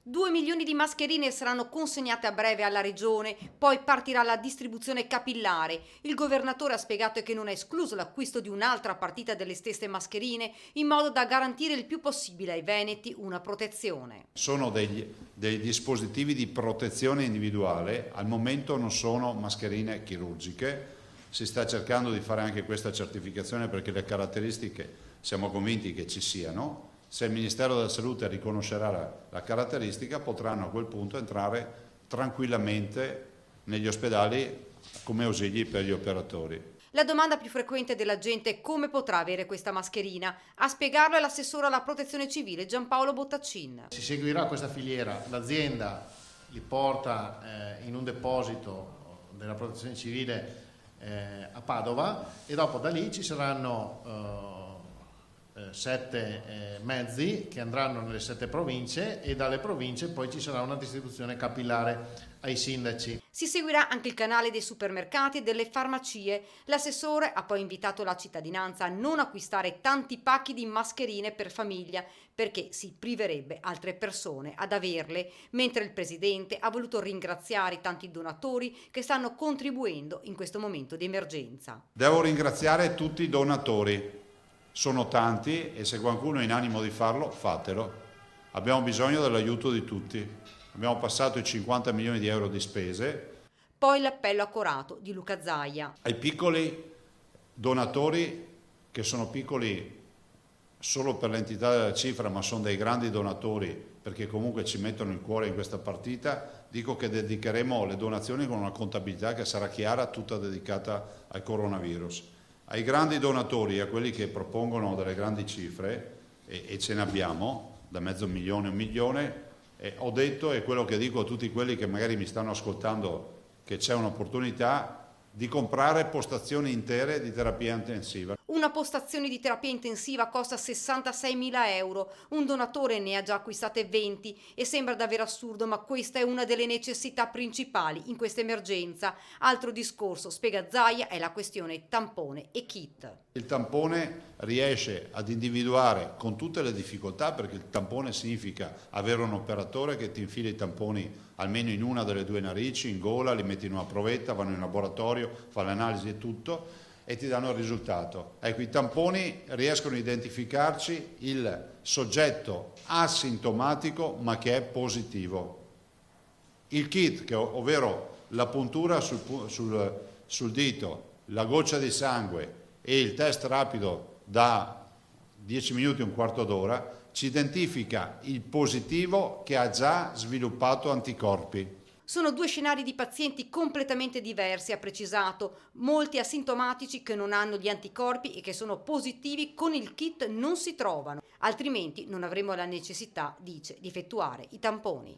2 milioni di mascherine saranno consegnate a breve alla regione, poi partirà la distribuzione capillare. Il governatore ha spiegato che non è escluso l'acquisto di un'altra partita delle stesse mascherine, in modo da garantire il più possibile ai veneti una protezione. Sono dei dispositivi di protezione individuale, al momento non sono mascherine chirurgiche, si sta cercando di fare anche questa certificazione perché le caratteristiche siamo convinti che ci siano. Se il Ministero della Salute riconoscerà la caratteristica, potranno a quel punto entrare tranquillamente negli ospedali come ausili per gli operatori. La domanda più frequente della gente è come potrà avere questa mascherina. A spiegarlo è l'assessore alla protezione civile Giampaolo Bottaccin. Si seguirà questa filiera, l'azienda li porta in un deposito della protezione civile a Padova e dopo da lì ci saranno 7 mezzi che andranno nelle 7 province e dalle province poi ci sarà una distribuzione capillare ai sindaci. Si seguirà anche il canale dei supermercati e delle farmacie. L'assessore ha poi invitato la cittadinanza a non acquistare tanti pacchi di mascherine per famiglia perché si priverebbe altre persone ad averle, mentre il presidente ha voluto ringraziare i tanti donatori che stanno contribuendo in questo momento di emergenza. Devo ringraziare tutti i donatori. Sono tanti e se qualcuno è in animo di farlo, fatelo. Abbiamo bisogno dell'aiuto di tutti. Abbiamo passato i 50 milioni di euro di spese. Poi l'appello accorato di Luca Zaia. Ai piccoli donatori, che sono piccoli solo per l'entità della cifra, ma sono dei grandi donatori perché comunque ci mettono il cuore in questa partita, dico che dedicheremo le donazioni con una contabilità che sarà chiara, tutta dedicata al coronavirus. Ai grandi donatori, a quelli che propongono delle grandi cifre, e ce ne abbiamo, da $500.000 a $1 milione, ho detto, e quello che dico a tutti quelli che magari mi stanno ascoltando, che c'è un'opportunità di comprare postazioni intere di terapia intensiva. Una postazione di terapia intensiva costa 66.000 euro, un donatore ne ha già acquistate 20 e sembra davvero assurdo, ma questa è una delle necessità principali in questa emergenza. Altro discorso, spiega Zaia, è la questione tampone e kit. Il tampone riesce ad individuare con tutte le difficoltà, perché il tampone significa avere un operatore che ti infila i tamponi almeno in una delle 2 narici, in gola, li metti in una provetta, vanno in laboratorio, fa l'analisi e tutto e ti danno il risultato. Ecco, i tamponi riescono a identificarci il soggetto asintomatico ma che è positivo. Il kit, ovvero la puntura sul dito, la goccia di sangue e il test rapido da 10 minuti, un quarto d'ora, ci identifica il positivo che ha già sviluppato anticorpi. Sono 2 scenari di pazienti completamente diversi, ha precisato, molti asintomatici che non hanno gli anticorpi e che sono positivi con il kit non si trovano, altrimenti non avremo la necessità, dice, di effettuare i tamponi.